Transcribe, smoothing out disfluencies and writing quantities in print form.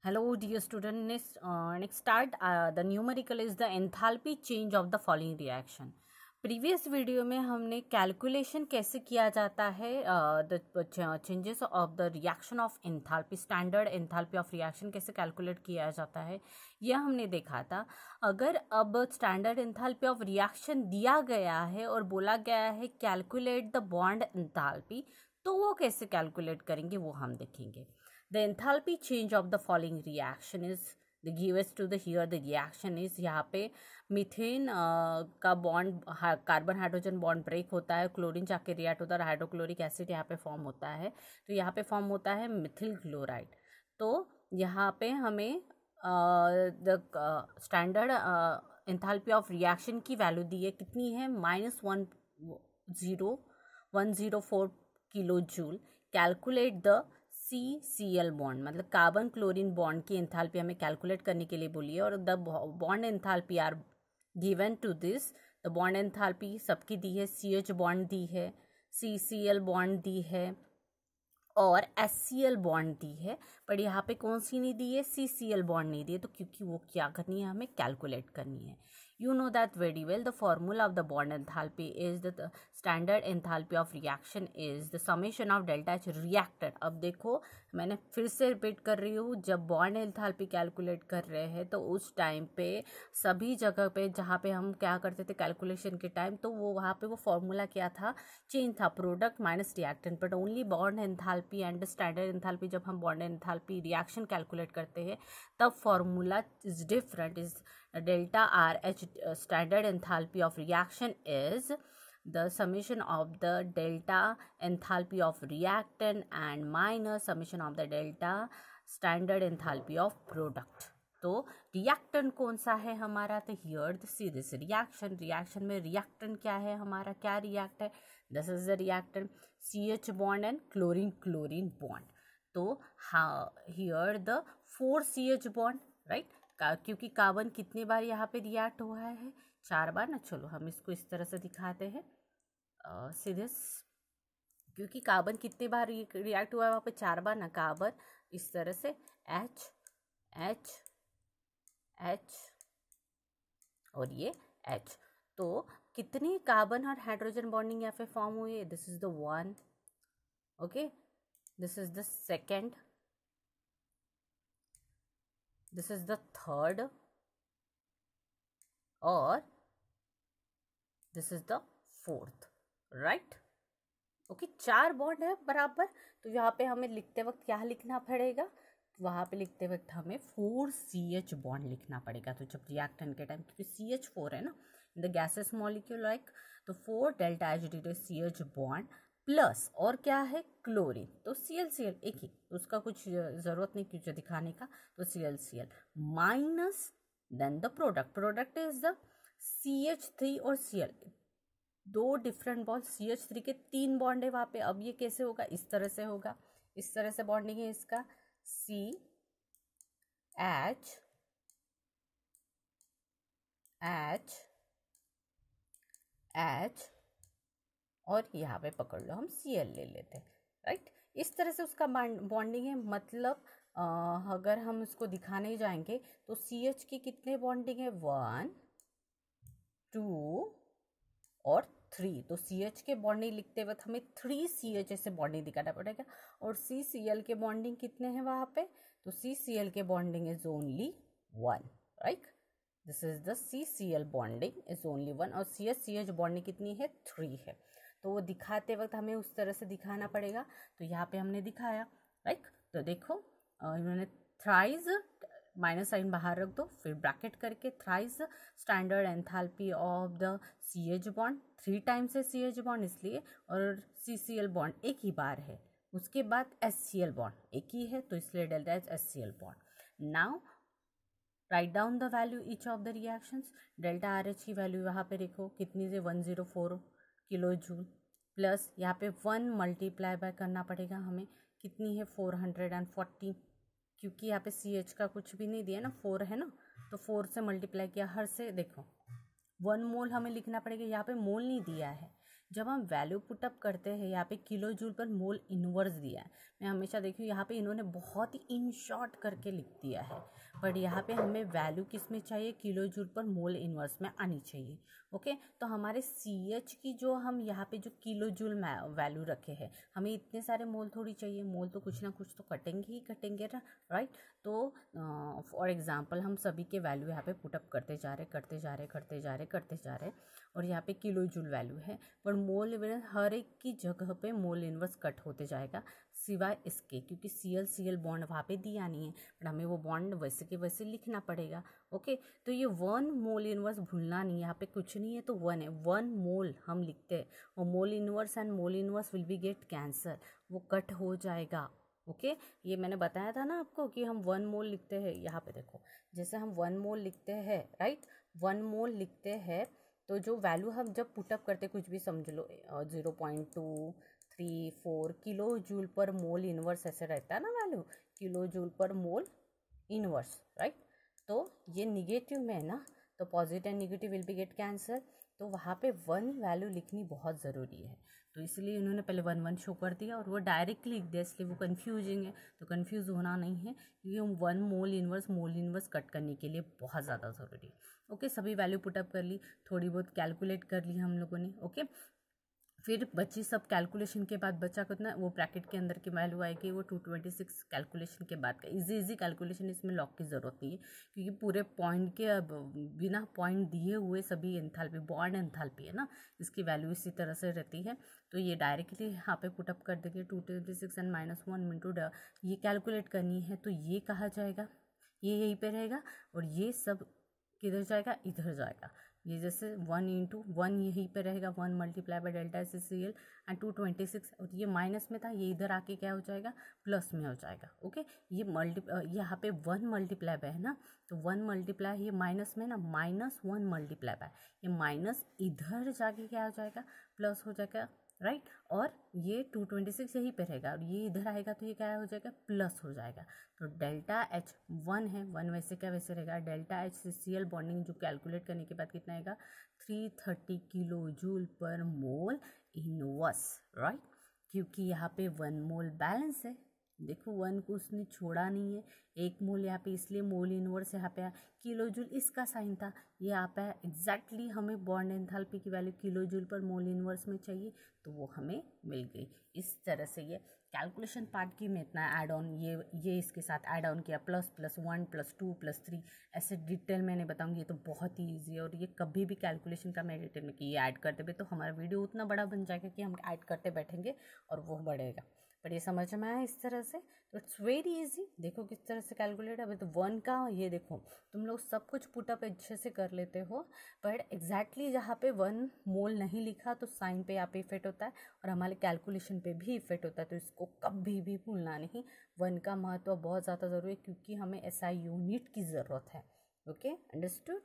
Hello, dear student. Next start. The numerical is the enthalpy change of the following reaction. Previous video में हमने calculation कैसे किया जाता है the changes of the reaction of enthalpy, standard enthalpy of reaction कैसे calculate किया जाता है यह हमने देखा था। अगर अब स्टैंडर्ड एंथैल्पी ऑफ रिएक्शन दिया गया है और बोला गया है कैलकुलेट द बॉन्ड एंथैल्पी, तो वो कैसे कैलकुलेट करेंगे वो हम देखेंगे। The enthalpy change of the following reaction is the gives to the here the reaction is यहाँ पे मीथेन का bond carbon hydrogen bond break होता है, क्लोरीन जाके रिएक्ट होता है, हाइड्रोक्लोरिक एसिड यहाँ पे फॉर्म होता है। तो यहाँ पे फॉर्म होता है मिथिल क्लोराइड। तो यहाँ पे हमें the standard enthalpy of reaction की वैल्यू दी है, कितनी है -104 kilo joule. Calculate the CCl bond, मतलब कार्बन क्लोरीन बॉन्ड की एंथैल्पी हमें कैलकुलेट करने के लिए बोली है। और the bond enthalpy are given to this, the bond enthalpy सबकी दी है। CH बॉन्ड दी है, CCl बॉन्ड दी है और HCl बॉन्ड दी है, पर यहाँ पे कौन सी नहीं दी है, CCl बॉन्ड नहीं दी है। तो क्योंकि वो क्या करनी है, हमें कैलकुलेट करनी है। You know that very well. The formula of the bond enthalpy is the standard enthalpy of reaction is the summation of delta H reactant. अब देखो मैंने फिर से रिपीट कर रही हूँ, जब बॉन्ड एंथैल्पी कैलकुलेट कर रहे हैं तो उस टाइम पे सभी जगह पे जहाँ पे हम क्या करते थे कैलकुलेशन के टाइम, तो वो वहाँ पे वो फॉर्मूला क्या था, चेंज था, product minus reactant. But only bond enthalpy and standard enthalpy, जब हम बॉन्ड एंथैल्पी रिएक्शन कैलकुलेट करते हैं तब formula is different, is delta RH. Standard enthalpy of reaction is the summation of the delta enthalpy of reactant and minus summation of the delta standard enthalpy of product. तो reactant कौन सा है हमारा, तो here see this reaction, reaction में reactant क्या है हमारा, क्या रिएक्ट है, this is the reactant CH bond and chlorine chlorine bond. तो हाँ, here the 4 CH bond, right, क्योंकि कार्बन कितनी बार यहाँ पे रिएक्ट हुआ है, 4 बार ना। चलो हम इसको इस तरह से दिखाते हैं सीधे, क्योंकि कार्बन कितनी बार रिएक्ट हुआ है वहाँ पे 4 बार ना। कार्बन इस तरह से H H H और ये H, तो कितनी कार्बन और हाइड्रोजन बॉन्डिंग यहाँ पे फॉर्म हुई है, this is the 1, okay, this is the second, this is the third और this is the fourth, right? Okay, 4 bond है बराबर। तो यहाँ पे हमें लिखते वक्त क्या लिखना पड़ेगा, वहाँ पे लिखते वक्त हमें 4 CH बॉन्ड लिखना पड़ेगा। तो जब रिएक्टेंट के टाइम, क्योंकि CH4 है ना in the gases molecule, like, तो 4 delta H CH bond plus और क्या है, क्लोरीन, तो ClCl एक ही, तो उसका कुछ ज़रूरत नहीं कुछ दिखाने का, तो ClCl minus then the product, product is the CH3 और Cl, 2 डिफरेंट बॉन्ड, CH3 के 3 बॉन्ड है वहाँ पे। अब ये कैसे होगा, इस तरह से होगा, इस तरह से बॉन्डिंग है इसका, CH H H और यहाँ पे पकड़ लो हम Cl ले लेते हैं, राइट। इस तरह से उसका बॉन्डिंग है। मतलब अगर हम इसको दिखाने जाएंगे तो CH की कितने बॉन्डिंग है, 1 2 और 3। तो CH के बॉन्डिंग लिखते वक्त हमें 3 CH ऐसे बॉन्डिंग दिखाना पड़ेगा। और CCl के बॉन्डिंग कितने हैं वहाँ पे, तो CCl के bonding is only 1, right, this is the CCl bonding is only 1 और CH बॉन्डिंग कितनी है, 3 है। तो वो दिखाते वक्त हमें उस तरह से दिखाना पड़ेगा। तो यहाँ पे हमने दिखाया, राइट। तो देखो इन्होंने थ्राइज, माइनस साइन बाहर रख दो, फिर ब्रैकेट करके thrice standard enthalpy of the CH bond, 3 times है CH बॉन्ड इसलिए, और CCl बॉन्ड एक ही बार है। उसके बाद HCl बॉन्ड एक ही है, तो इसलिए delta H HCl bond. Now write down the value each of the reactions. Delta RH की वैल्यू यहाँ पे देखो कितनी से 104 किलो जूल, प्लस यहाँ पे 1 मल्टीप्लाई बाय करना पड़ेगा हमें, कितनी है 440, क्योंकि यहाँ पे CH का कुछ भी नहीं दिया ना, 4 है ना, तो 4 से मल्टीप्लाई किया, हर से देखो 1 मोल हमें लिखना पड़ेगा। यहाँ पे मोल नहीं दिया है, जब हम वैल्यू पुटअप करते हैं, यहाँ पे किलो जूल पर मोल इनवर्स दिया है। मैं हमेशा देखी हूँ यहाँ पे इन्होंने बहुत ही इन शॉर्ट करके लिख दिया है, बट यहाँ पे हमें वैल्यू किस में चाहिए, किलो जूल पर मोल इनवर्स में आनी चाहिए। ओके, तो हमारे CH की जो हम यहाँ पे जो किलो जूल वैल्यू रखे हैं, हमें इतने सारे मोल थोड़ी चाहिए, मोल तो कुछ ना कुछ तो कटेंगे ही कटेंगे ना, राइट। तो फॉर एग्जांपल हम सभी के वैल्यू यहाँ पे पुटअप करते जा रहे और यहाँ पे किलो जूल वैल्यू है, पर मोल इनवर्स हर एक की जगह पे मोल इनवर्स कट होते जाएगा, सिवाय इसके, क्योंकि CL बॉन्ड वहाँ पे दिया नहीं है, पर हमें वो बॉन्ड वैसे के वैसे लिखना पड़ेगा। ओके, तो ये 1 मोल इनवर्स भूलना नहीं है, यहाँ पे कुछ नहीं है तो 1 है, 1 मोल हम लिखते हैं और mole inverse and mole inverse will be gate cancer, वो कट हो जाएगा। ओके, ये मैंने बताया था ना आपको कि हम 1 मोल लिखते हैं, यहाँ पे देखो जैसे हम 1 मोल लिखते हैं, राइट, 1 मोल लिखते हैं, तो जो वैल्यू हम जब पुटअप करते कुछ भी समझ लो 0.234 किलो जूल पर मोल इनवर्स ऐसे रहता है ना वैल्यू, किलो जूल पर मोल इनवर्स, राइट। तो ये निगेटिव में है ना, तो positive and negative will be gate cancer, तो वहाँ पे 1 वैल्यू लिखनी बहुत ज़रूरी है, तो इसलिए उन्होंने पहले 1 शो कर दिया और वो डायरेक्ट लिख दिया, इसलिए वो कन्फ्यूजिंग है, तो कन्फ्यूज़ होना नहीं है, क्योंकि हम 1 मोल इनवर्स कट करने के लिए बहुत ज़्यादा ज़रूरी है। ओके, सभी वैल्यू पुटअप कर ली, थोड़ी बहुत कैलकुलेट कर ली हम लोगों ने। ओके, फिर बची सब कैलकुलेशन के बाद बचा कितना, वो ब्रैकेट के अंदर की वैल्यू आएगी वो 226 कैलकुलेशन के बाद का। इजी कैलकुलेशन, इसमें लॉग की ज़रूरत नहीं है, क्योंकि पूरे पॉइंट के बिना पॉइंट दिए हुए सभी एंथैल्पी, बॉन्ड एंथैल्पी है ना, इसकी वैल्यू इसी तरह से रहती है, तो ये डायरेक्टली यहाँ पे पुटअप कर देंगे 226 एंड -1 इंटू ये कैलकुलेट करनी है, तो ये कहा जाएगा, ये यहीं पर रहेगा और ये सब किधर जाएगा, इधर जाएगा। ये जैसे 1 इंटू 1 यहीं पे रहेगा, 1 multiply by delta SCCL and 226, और ये माइनस में था, ये इधर आके क्या हो जाएगा, प्लस में हो जाएगा। ओके, ये यहाँ पे 1 मल्टीप्लाई बाय है ना, तो 1 मल्टीप्लाई, ये माइनस में ना, -1 मल्टीप्लाई बाय, ये माइनस इधर जाके क्या हो जाएगा, प्लस हो जाएगा, राइट। और ये 226 यहीं पे रहेगा और ये इधर आएगा तो ये क्या हो जाएगा, प्लस हो जाएगा। तो डेल्टा H 1 है, 1 वैसे क्या वैसे रहेगा, डेल्टा HCCL बॉन्डिंग जो कैलकुलेट करने के बाद कितना आएगा, 330 किलो जूल पर मोल इनवर्स, राइट, क्योंकि यहाँ पे 1 मोल बैलेंस है, देखो 1 को उसने छोड़ा नहीं है, 1 मोल यहाँ पे, इसलिए मोल इनवर्स यहाँ पे आया, किलो जूल इसका साइन था, ये यहाँ पे एग्जैक्टली हमें बॉन्ड एंथैल्पी की वैल्यू किलो जूल पर मोल इनवर्स में चाहिए, तो वो हमें मिल गई। इस तरह से ये कैलकुलेशन पार्ट की में इतना ऐड ऑन, ये इसके साथ ऐड ऑन किया, ++1 +2 +3 ऐसे डिटेल मैंने बताऊंगी, ये तो बहुत ही ईजी है, और ये कभी भी कैलकुलेशन का मैं डिटेल में कि ये ऐड करते हुए तो हमारा वीडियो उतना बड़ा बन जाएगा कि हम ऐड करते बैठेंगे और वो बढ़ेगा, पर ये समझ में आया इस तरह से, तो इट्स वेरी इजी। देखो किस तरह से कैलकुलेट है, तो 1 का ये देखो तुम लोग सब कुछ पुटअप अच्छे से कर लेते हो, पर एग्जैक्टली जहाँ पे 1 मोल नहीं लिखा तो साइन पे यहाँ पे इफेक्ट होता है और हमारे कैलकुलेशन पे भी इफेक्ट होता है, तो इसको कभी भी भूलना नहीं। 1 का महत्व बहुत ज़्यादा ज़रूरी है, क्योंकि हमें SI यूनिट की ज़रूरत है। Okay, understood.